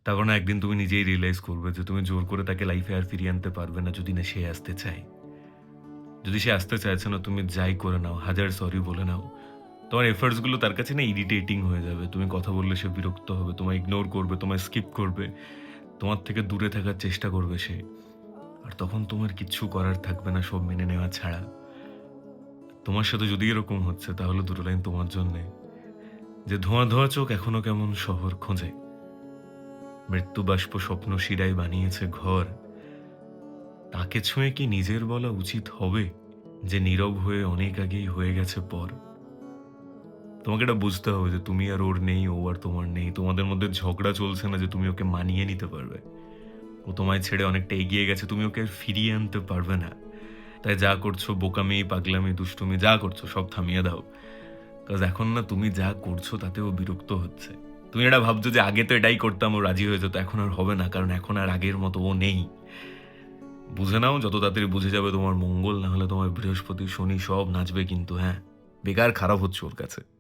তার কারণ একদিন তুমি নিজেই রিয়ালাইজ করবে যে তুমি জোর করে তাকে লাইফে আর ফিরিয়ে আনতে পারবে না যদি না সে আসতে চায়। যদি সে আসতে চাইছে না তুমি যাই করে নাও, হাজার সরি বলে নাও। তোমার এফর্টস গুলো তার কাছে না ইরিটেটিং হয়ে যাবে। তুমি কথা বললে সে বিরক্ত হবে, তোমায় ইগনোর করবে, তোমায় স্কিপ করবে। তোমার থেকে দূরে থাকার চেষ্টা করবে সে। আর তখন তোমার কিচ্ছু করার থাকবে না সব মেনে নেওয়া ছাড়া। তোমার সাথে যদি এরকম হচ্ছে তাহলে দুটো লাইন তোমার জন্যে। যে ধোঁয়া, ধোঁয়া চোখ এখনো কেমন শহর খোঁজে। মৃত্যু বাষ্প স্বপ্ন শিরায় বানিয়েছে ঘর। তাকে ছুঁয়ে কি নিজের বলা উচিত হবে যে নীরব হয়ে অনেক আগেই হয়ে গেছে পর? তোমাকে এটা বুঝতে হবে যে তুমি আর ওর নেই, ও আর তোমার নেই। তোমাদের মধ্যে ঝগড়া চলছে না যে তুমি ওকে মানিয়ে নিতে পারবে। ও তোমায় ছেড়ে অনেকটা এগিয়ে গেছে, তুমি ওকে আর ফিরিয়ে আনতে পারবে না। তাই যা করছো বোকামি, পাগলামি, দুষ্টুমি যা করছো সব থামিয়ে দাও। কজ এখন না তুমি যা করছো তাতে ও বিরক্ত হচ্ছে। তুমি এটা ভাবছো যে আগে তো এটাই করতাম ও রাজি হয়ে যেত, এখন আর হবে না কারণ এখন আর আগের মতো ও নেই। বুঝে নাও, যত তাড়াতাড়ি বুঝে যাবে তোমার মঙ্গল, না হলে তোমার বৃহস্পতি শনি সব নাচবে কিন্তু। হ্যাঁ, বেকার খারাপ হচ্ছে ওর কাছে।